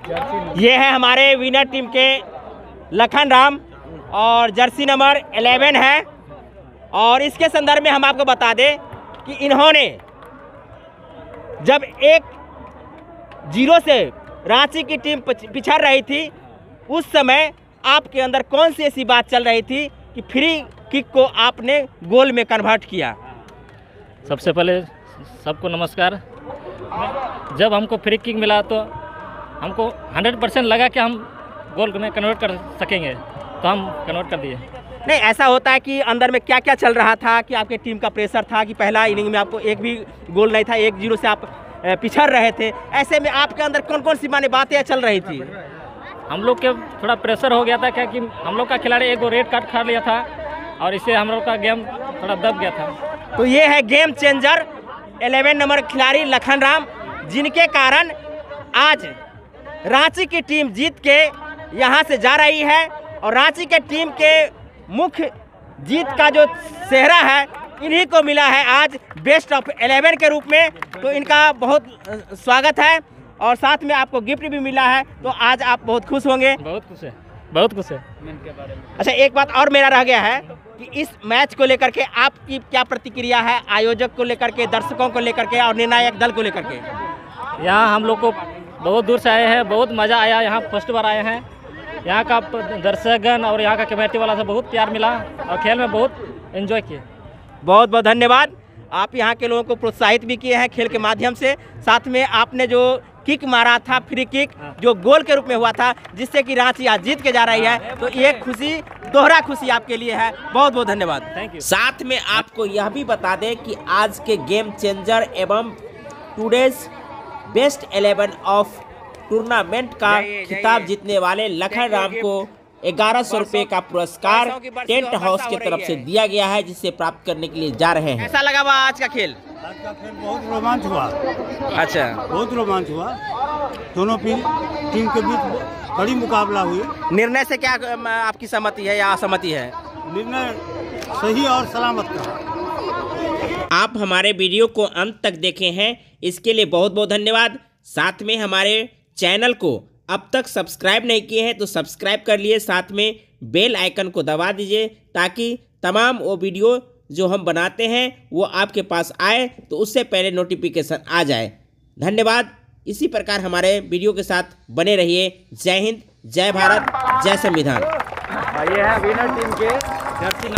ये है हमारे विनर टीम के लखन राम और जर्सी नंबर 11 है। और इसके संदर्भ में हम आपको बता दें कि इन्होंने जब 1-0 से रांची की टीम पिछड़ रही थी, उस समय आपके अंदर कौन सी ऐसी बात चल रही थी कि फ्री किक को आपने गोल में कन्वर्ट किया? सबसे पहले सबको नमस्कार। जब हमको फ्री किक मिला तो हमको 100% लगा कि हम गोल में कन्वर्ट कर सकेंगे, तो हम कन्वर्ट कर दिए। नहीं, ऐसा होता है कि अंदर में क्या क्या चल रहा था कि आपके टीम का प्रेशर था कि पहला इनिंग में आपको एक भी गोल नहीं था, 1-0 से आप पिछड़ रहे थे। ऐसे में आपके अंदर कौन कौन सी माने बातें चल रही थी? हम लोग के थोड़ा प्रेशर हो गया था, क्या कि हम लोग का खिलाड़ी एक रेड कार्ड खा लिया था और इससे हम लोग का गेम थोड़ा दब गया था। तो ये है गेम चेंजर 11 नंबर खिलाड़ी लखन राम, जिनके कारण आज रांची की टीम जीत के यहाँ से जा रही है। और रांची के टीम के मुख्य जीत का जो सेहरा है इन्हीं को मिला है आज बेस्ट ऑफ 11 के रूप में। तो इनका बहुत स्वागत है और साथ में आपको गिफ्ट भी मिला है, तो आज आप बहुत खुश होंगे। बहुत खुश है, बहुत खुश है। अच्छा, एक बात और मेरा रह गया है कि इस मैच को लेकर के आपकी क्या प्रतिक्रिया है, आयोजक को लेकर के, दर्शकों को लेकर के और निर्णायक दल को लेकर के? यहाँ हम लोग को बहुत दूर से आए हैं, बहुत मज़ा आया। यहाँ फर्स्ट बार आए हैं। यहाँ का दर्शकगण और यहाँ का कमेटी वाला से बहुत प्यार मिला और खेल में बहुत एंजॉय किए। बहुत बहुत धन्यवाद। आप यहाँ के लोगों को प्रोत्साहित भी किए हैं खेल के माध्यम से, साथ में आपने जो किक मारा था, फ्री किक जो गोल के रूप में हुआ था, जिससे कि रांची आज जीत के जा रही है, तो ये खुशी, दोहरा खुशी आपके लिए है। बहुत बहुत धन्यवाद, थैंक यू। साथ में आपको यह भी बता दें कि आज के गेम चेंजर एवं टुडेज बेस्ट 11 ऑफ टूर्नामेंट का खिताब जीतने वाले लखन राम को 1100 रुपये का पुरस्कार टेंट हाउस की तरफ से दिया गया है, जिसे प्राप्त करने के लिए जा रहे हैं। ऐसा लगा आज का खेल? आज का खेल बहुत रोमांच हुआ। अच्छा, बहुत रोमांच हुआ। दोनों टीम के बीच कड़ी मुकाबला हुई। निर्णय से क्या आपकी सहमति है या असहमति है? निर्णय सही और सलामत का। आप हमारे वीडियो को अंत तक देखे हैं, इसके लिए बहुत बहुत धन्यवाद। साथ में हमारे चैनल को अब तक सब्सक्राइब नहीं किए हैं तो सब्सक्राइब कर लिए, साथ में बेल आइकन को दबा दीजिए ताकि तमाम वो वीडियो जो हम बनाते हैं वो आपके पास आए, तो उससे पहले नोटिफिकेशन आ जाए। धन्यवाद। इसी प्रकार हमारे वीडियो के साथ बने रहिए। जय हिंद, जय भारत, जय संविधान। ये है विनर टीम के जर्सी